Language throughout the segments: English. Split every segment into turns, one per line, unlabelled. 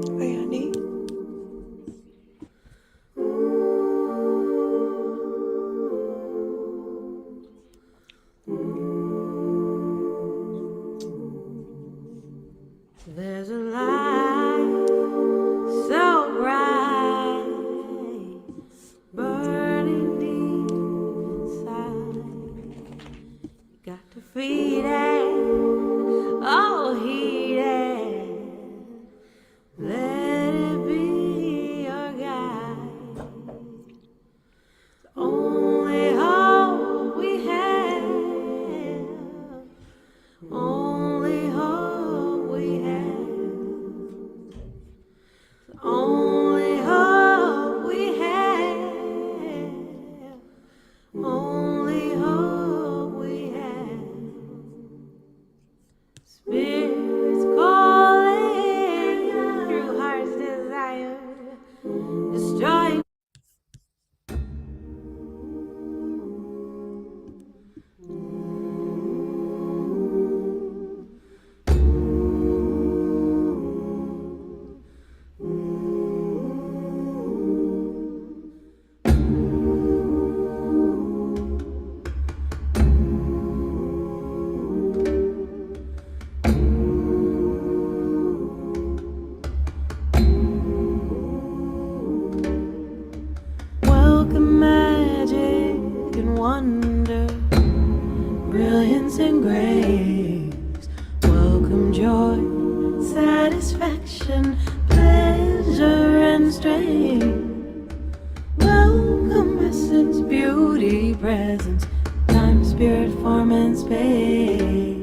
Hi, honey.
There's a light so bright, burning deep inside. You got to feed it, oh heat it, let it be your guide. The only hope we have, only hope we have. Only hope we have, only hope we have. Spirits calling through heart's desire, destroying. Welcome magic and wonder, brilliance and grace. Welcome joy, satisfaction, pleasure and strain. Welcome essence, beauty, presence, time, spirit, form and space.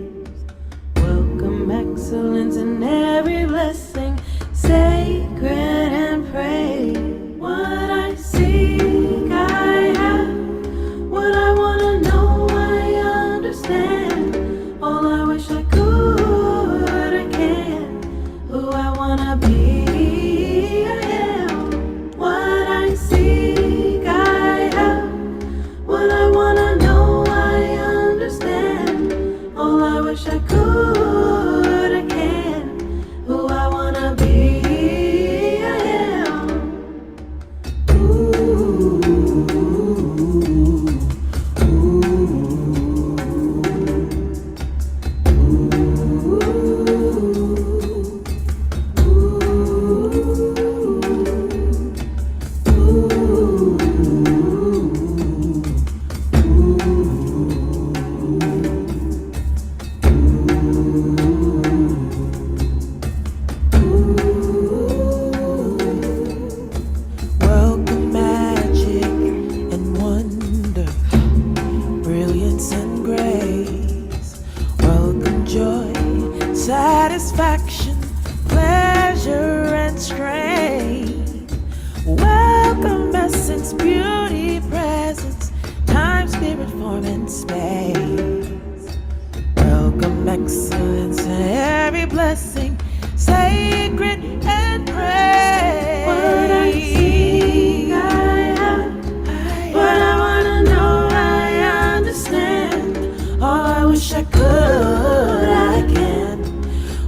Welcome excellence in every blessing, sacred and praise. What I seek, I have. What I wanna know, I understand. All I wish I could, I can. Who I wanna be, I am. What I seek, I have. What I wanna know, I understand. All I wish I could, I can. Who I wanna be, I am. Ooh, welcome magic and wonder, brilliance and grace. Welcome joy, satisfaction, pleasure and strain. Welcome essence, beauty, presence, time, spirit, form and space. Welcome excellence in every blessing, sacred and praise. What I seek, I have. What I wanna know, I understand. All I wish I could, I can.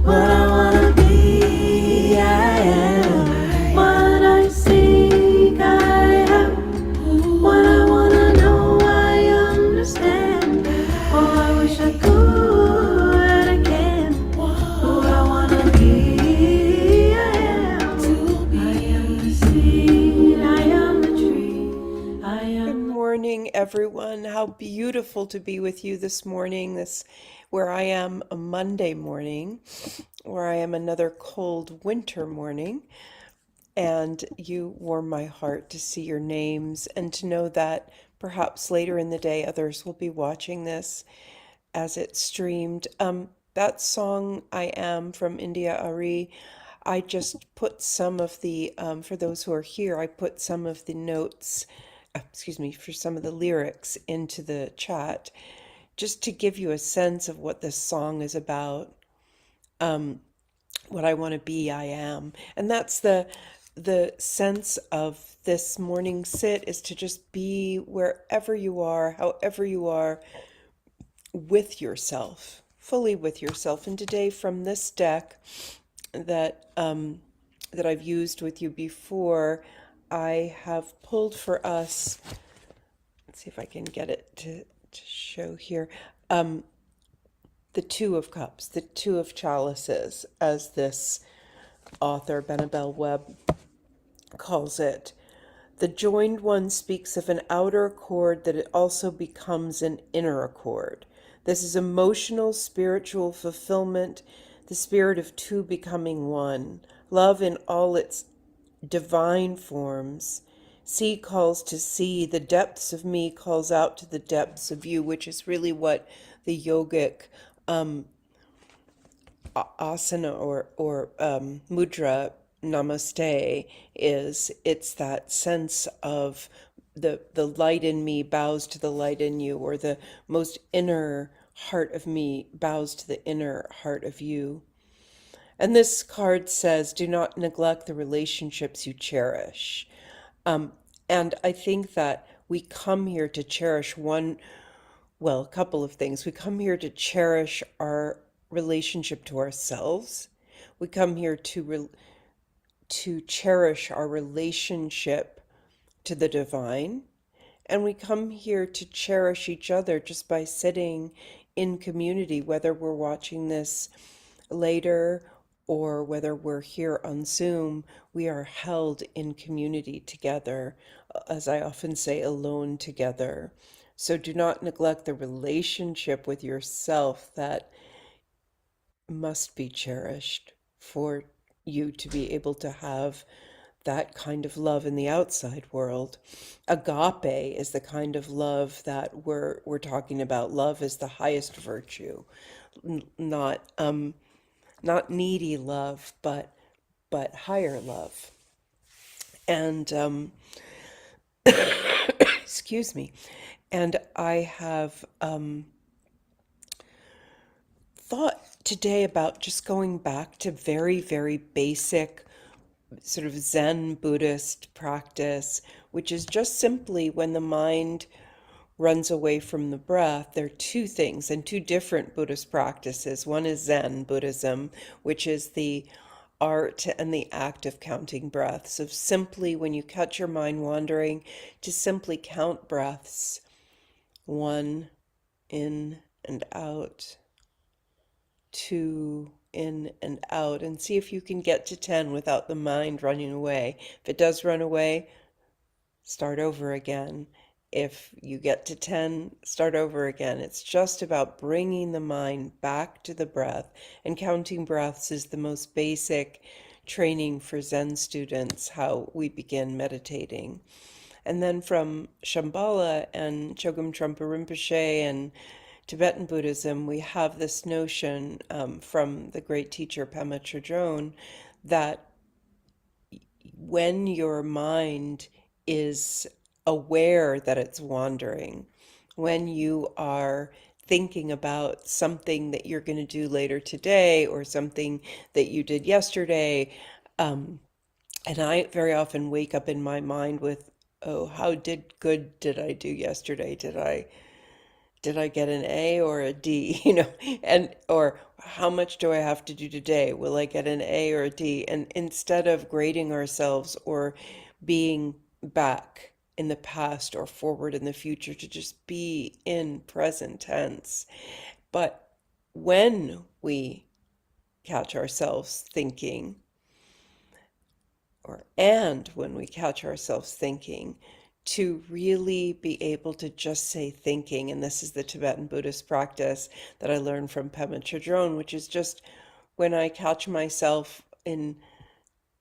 What I wanna be, I am. What I seek, I have. What I wanna know, I understand. All I wish I could, I can. Who I wanna be, I am. I am the seed, I am the tree, I
Good
am.
morning, everyone. How beautiful to be with you this morning. This, where I am a Monday morning, where I am another cold winter morning, and you warm my heart to see your names and to know that perhaps later in the day others will be watching this as it's streamed. That song "I Am" from India Ari, I just put some of the for those who are here, I put some of the notes, excuse me, for some of the lyrics into the chat, just to give you a sense of what this song is about. What I want to be, I am. And that's the sense of this morning sit, is to just be wherever you are, however you are, with yourself, fully with yourself. And today from this deck that that I've used with you before, I have pulled for us, let's see if I can get it to show here, um, the Two of Cups, the Two of Chalices, as this author, Benabel Webb, calls it. The joined one speaks of an outer accord that it also becomes an inner accord. This is emotional, spiritual fulfillment, the spirit of two becoming one. Love in all its divine forms. Sea calls to sea, the depths of me calls out to the depths of you, which is really what the yogic asana or mudra namaste is. It's that sense of the light in me bows to the light in you, or the most inner heart of me bows to the inner heart of you. And this card says, do not neglect the relationships you cherish. Um, and I think that we come here to cherish a couple of things. We come here to cherish our relationship to ourselves. We come here to cherish our relationship to the divine. And we come here to cherish each other just by sitting in community, whether we're watching this later or whether we're here on Zoom. We are held in community together, as I often say, alone together. So do not neglect the relationship with yourself that must be cherished for you to be able to have that kind of love in the outside world. Agape is the kind of love that we're talking about. Love is the highest virtue, not needy love, but higher love. And excuse me. And I have thought today about just going back to very, very basic sort of Zen Buddhist practice, which is just simply when the mind runs away from the breath. There are two things and two different Buddhist practices. One is Zen Buddhism, which is the art and the act of counting breaths, of simply when you catch your mind wandering, to simply count breaths, one in and out, two in and out, and see if you can get to 10 without the mind running away. If it does run away, start over again. If you get to 10, start over again. It's just about bringing the mind back to the breath. And counting breaths is the most basic training for Zen students, how we begin meditating. And then from Shambhala and Chogyam Trungpa Rinpoche and Tibetan Buddhism, we have this notion from the great teacher Pema Chodron that when your mind is aware that it's wandering, when you are thinking about something that you're going to do later today or something that you did yesterday, and I very often wake up in my mind with, oh, how good did I do yesterday? Did I get an A or a D? And or how much do I have to do today? Will I get an A or a D? And instead of grading ourselves or being back in the past or forward in the future, to just be in present tense. But when we catch ourselves thinking, and when we catch ourselves thinking, to really be able to just say thinking. And this is the Tibetan Buddhist practice that I learned from Pema Chodron, which is just when I catch myself in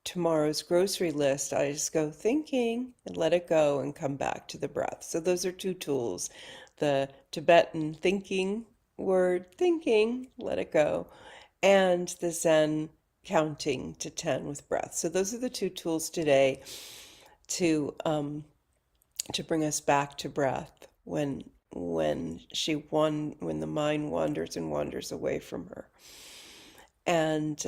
tomorrow's grocery list, I just go thinking and let it go and come back to the breath. So those are two tools. The Tibetan thinking word, thinking, let it go, and the Zen counting to 10 with breath. So those are the two tools today to bring us back to breath when the mind wanders and wanders away from her. And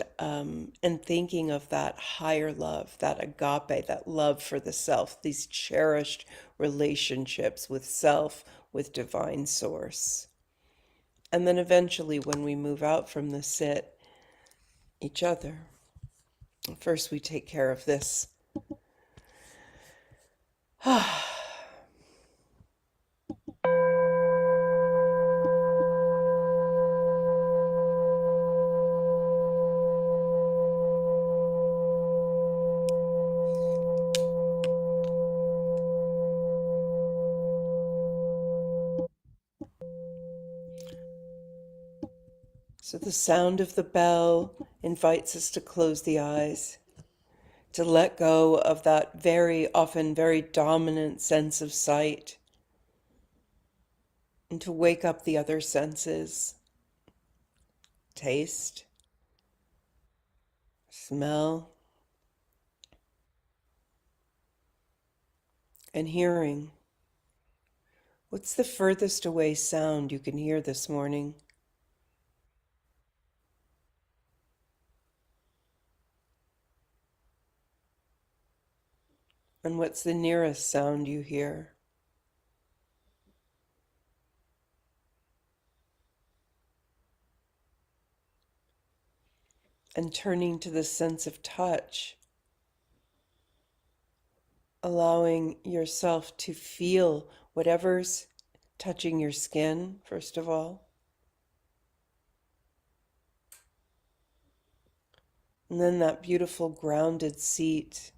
thinking of that higher love, that agape, that love for the self, these cherished relationships with self, with divine source. And then eventually when we move out from the sit, each other. First, we take care of this. So the sound of the bell invites us to close the eyes, to let go of that very often very dominant sense of sight, and to wake up the other senses: taste, smell, and hearing. What's the furthest away sound you can hear this morning? And what's the nearest sound you hear? And turning to the sense of touch, allowing yourself to feel whatever's touching your skin, first of all. And then that beautiful grounded seat,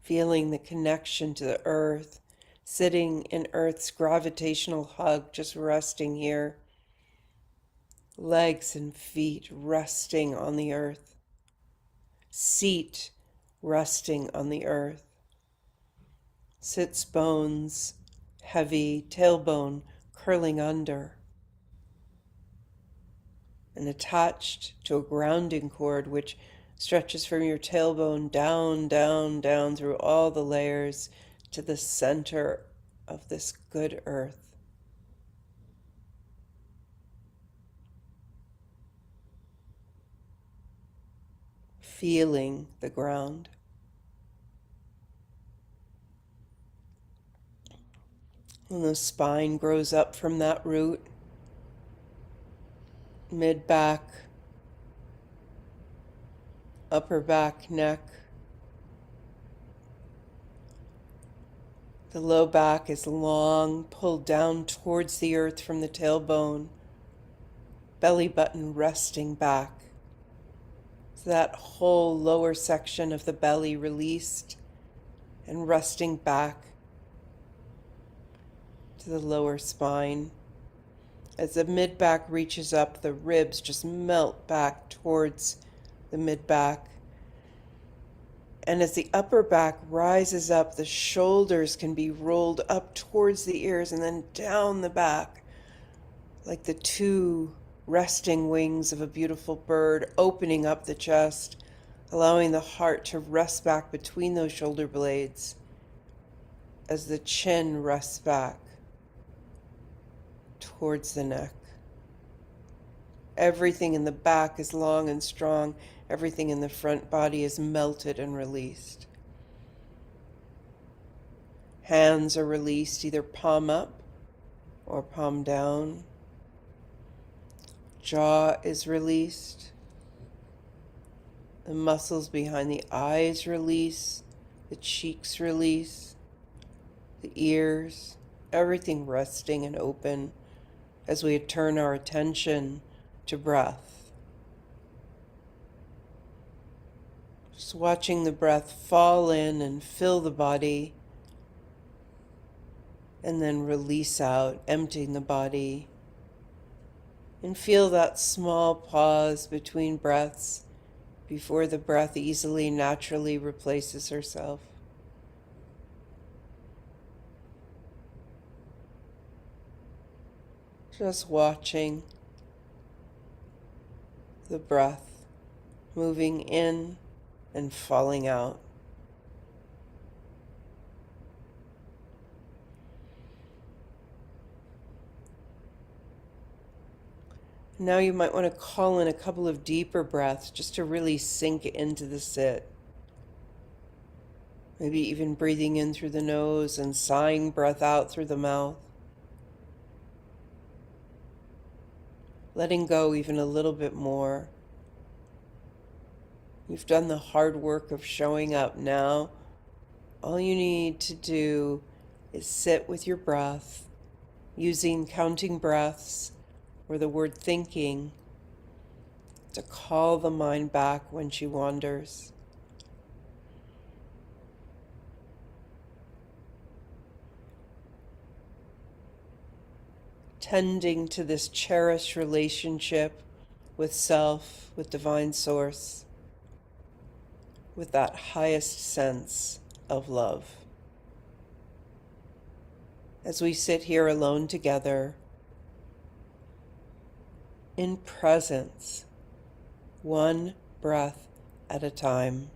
feeling the connection to the earth, sitting in Earth's gravitational hug, just resting here, legs and feet resting on the earth, seat resting on the earth, sits bones heavy, tailbone curling under, and attached to a grounding cord which stretches from your tailbone down, down, down through all the layers to the center of this good earth. Feeling the ground. And the spine grows up from that root, mid back, upper back, neck. The low back is long, pulled down towards the earth from the tailbone, belly button resting back. So that whole lower section of the belly released and resting back to the lower spine. As the mid back reaches up, the ribs just melt back towards the mid back. And as the upper back rises up, the shoulders can be rolled up towards the ears and then down the back, like the two resting wings of a beautiful bird, opening up the chest, allowing the heart to rest back between those shoulder blades as the chin rests back towards the neck. Everything in the back is long and strong. Everything in the front body is melted and released. Hands are released, either palm up or palm down. Jaw is released. The muscles behind the eyes release. The cheeks release. The ears. Everything resting and open as we turn our attention to breath. Just watching the breath fall in and fill the body, and then release out, emptying the body. And feel that small pause between breaths before the breath easily, naturally replaces herself. Just watching the breath moving in and falling out. Now you might want to call in a couple of deeper breaths just to really sink into the sit. Maybe even breathing in through the nose and sighing breath out through the mouth. Letting go even a little bit more You've done the hard work of showing up. Now, all you need to do is sit with your breath, using counting breaths or the word thinking to call the mind back when she wanders. Tending to this cherished relationship with self, with divine source, with that highest sense of love. As we sit here alone together, in presence, one breath at a time.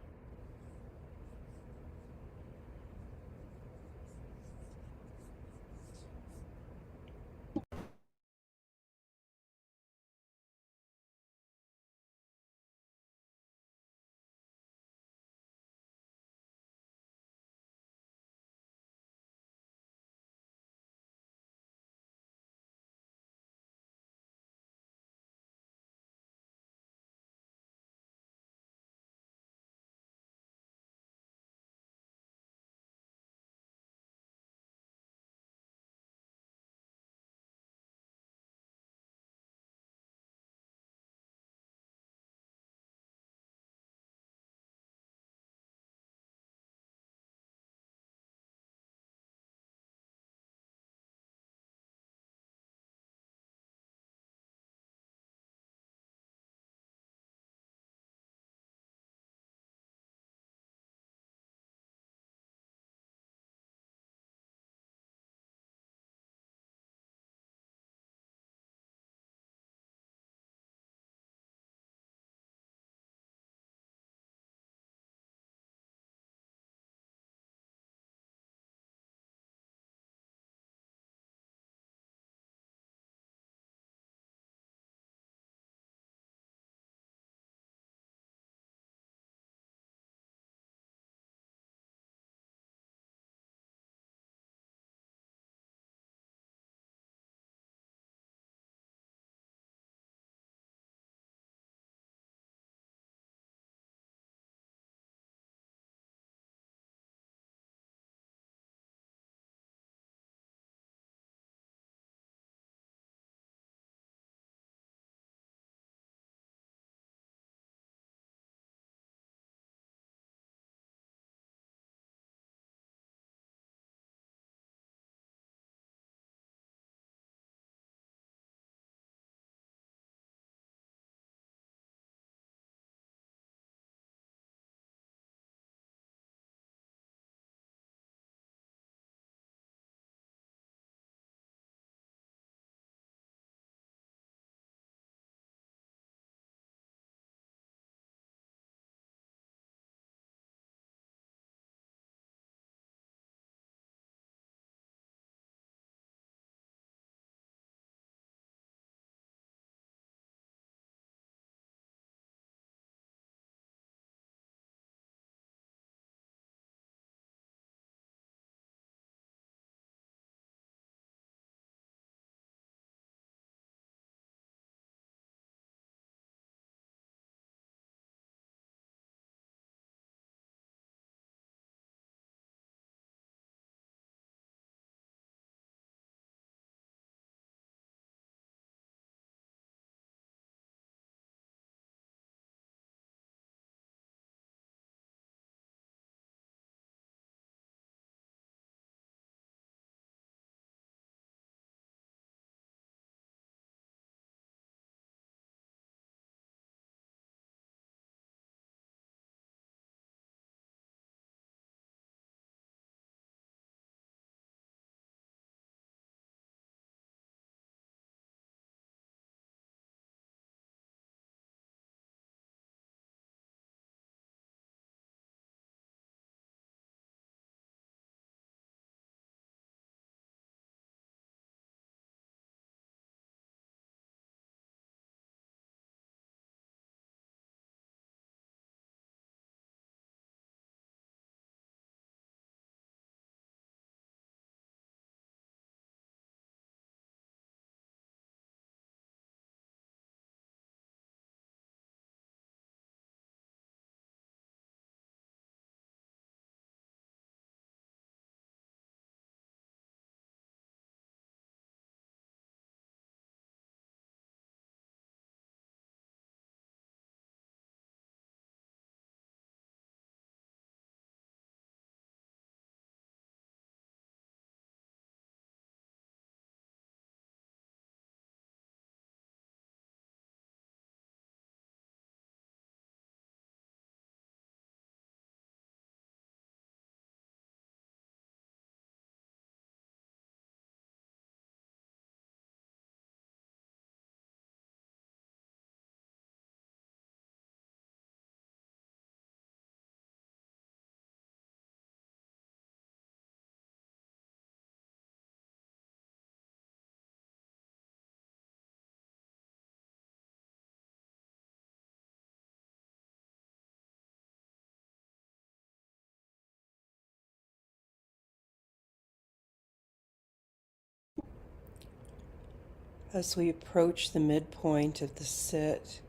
As we approach the midpoint of the sit,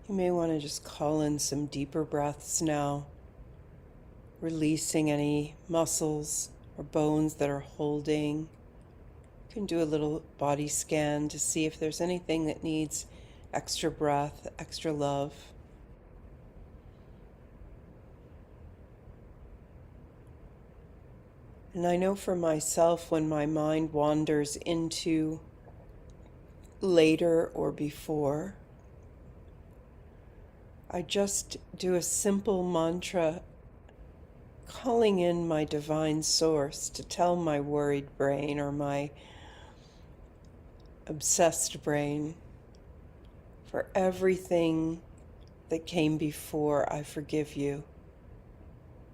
you may want to just call in some deeper breaths now, releasing any muscles or bones that are holding. You can do a little body scan to see if there's anything that needs extra breath, extra love. And I know for myself, when my mind wanders into later or before, I just do a simple mantra calling in my divine source to tell my worried brain or my obsessed brain, for everything that came before, I forgive you.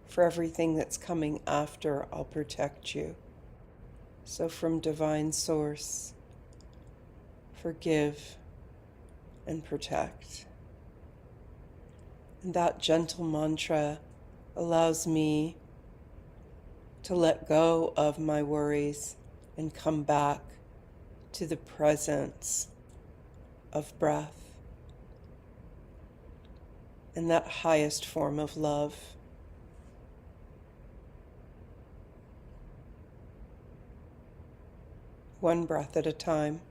For everything that's coming after, I'll protect you. So from divine source, forgive and protect. And that gentle mantra allows me to let go of my worries and come back to the presence of breath and that highest form of love. One breath at a time.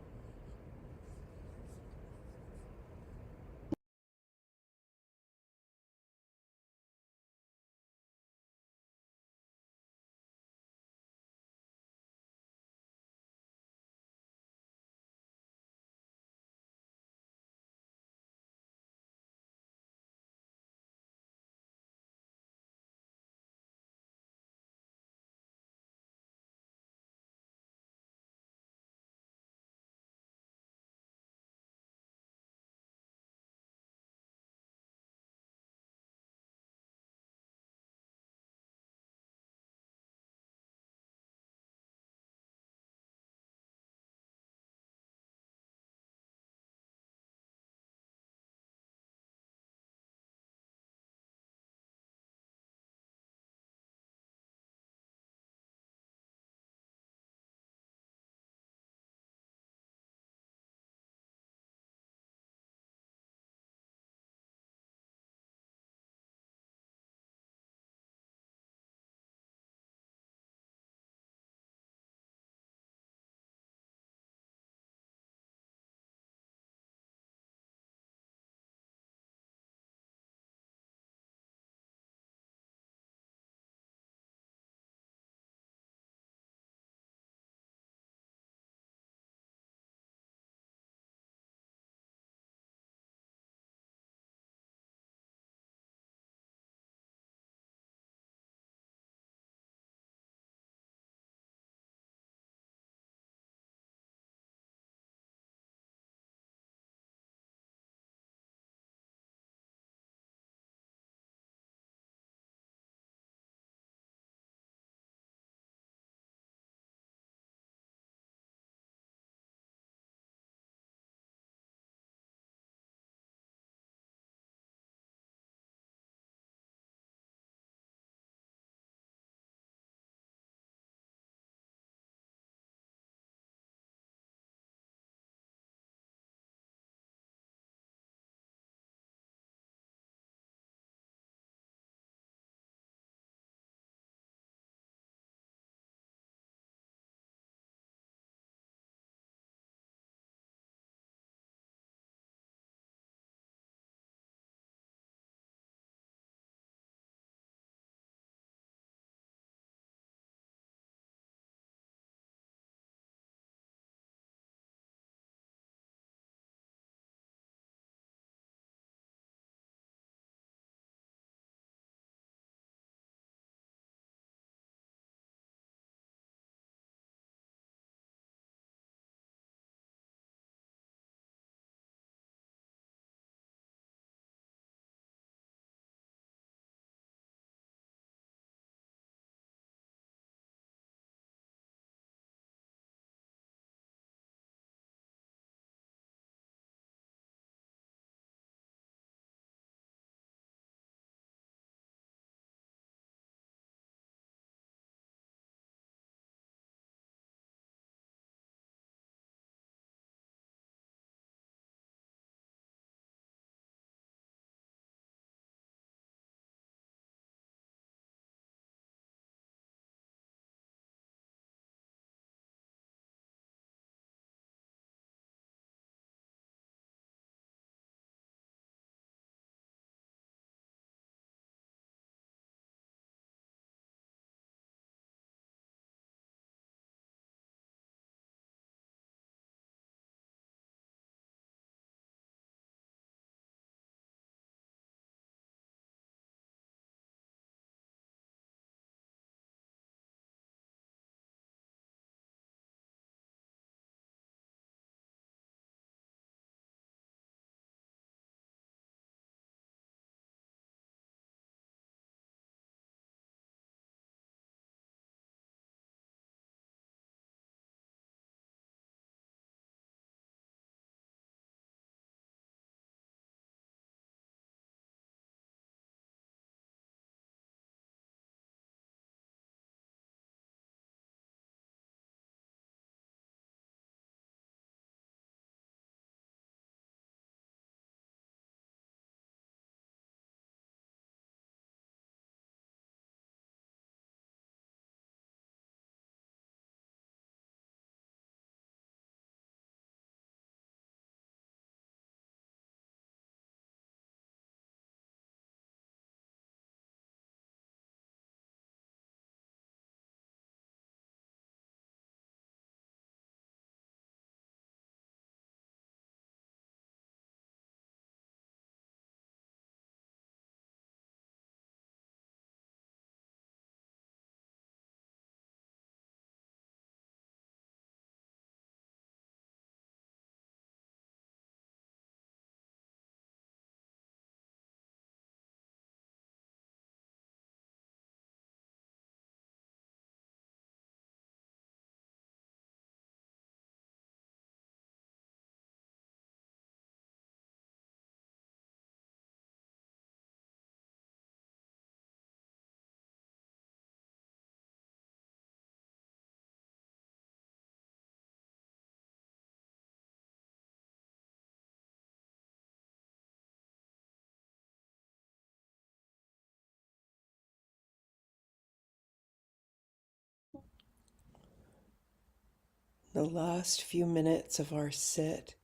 The last few minutes of our sit,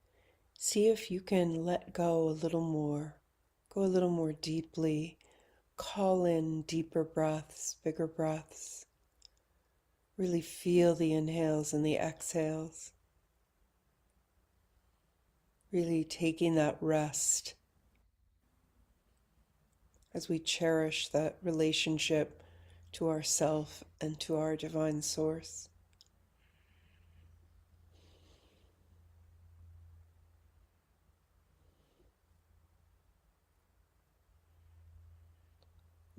see if you can let go a little more, go a little more deeply, call in deeper breaths, bigger breaths. Really feel the inhales and the exhales. Really taking that rest as we cherish that relationship to ourself and to our divine source.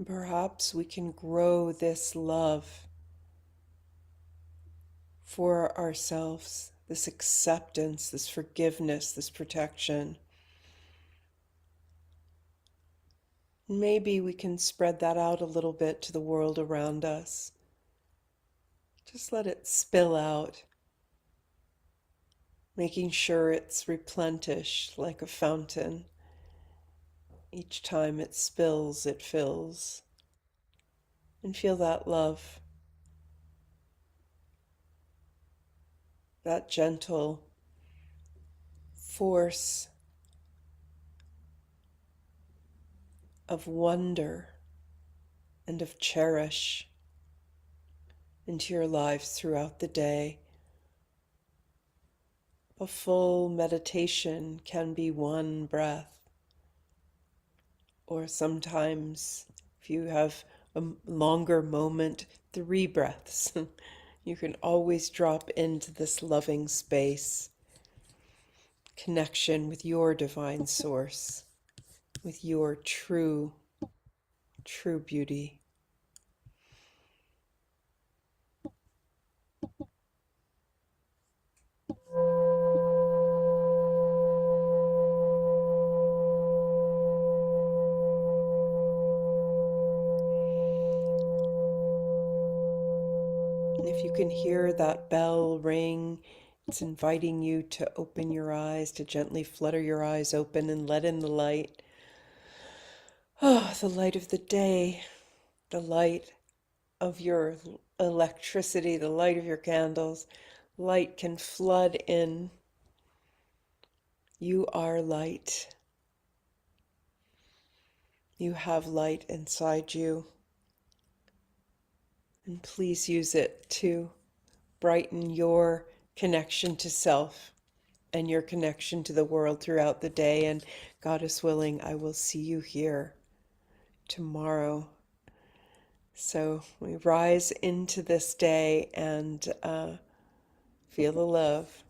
Perhaps we can grow this love for ourselves, this acceptance, this forgiveness, this protection. Maybe we can spread that out a little bit to the world around us. Just let it spill out, making sure it's replenished like a fountain. Each time it spills, it fills. And feel that love, that gentle force of wonder and of cherish into your lives throughout the day. A full meditation can be one breath, or sometimes, if you have a longer moment, 3 breaths. You can always drop into this loving space, connection with your divine source, with your true beauty. And if you can hear that bell ring, it's inviting you to open your eyes, to gently flutter your eyes open and let in the light. Oh, the light of the day, the light of your electricity, the light of your candles. Light can flood in. You are light. You have light inside you. And please use it to brighten your connection to self and your connection to the world throughout the day. And Goddess willing, I will see you here tomorrow. So we rise into this day and feel the love.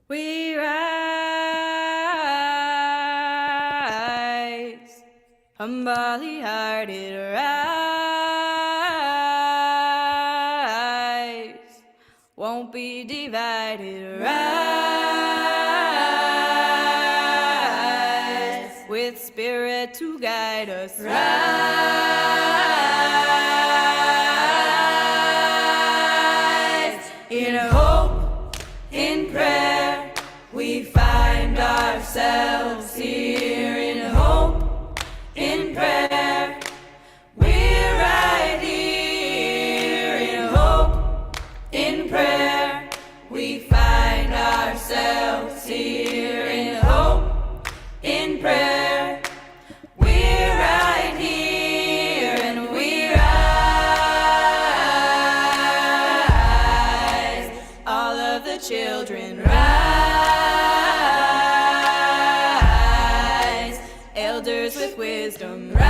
We rise, humbly hearted rise, won't be divided, rise, with spirit to guide us, rise, in hope, in prayer, we find ourselves here. In hope, in prayer, we're right here. In hope, in prayer, we find ourselves here. In hope, in prayer, we're right here. And we rise, all of the children rise, elders with wisdom rise,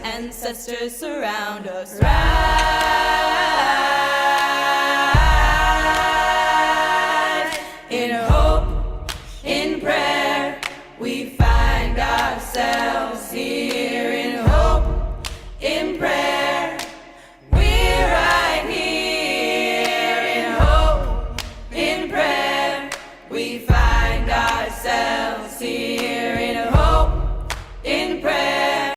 ancestors surround us rise.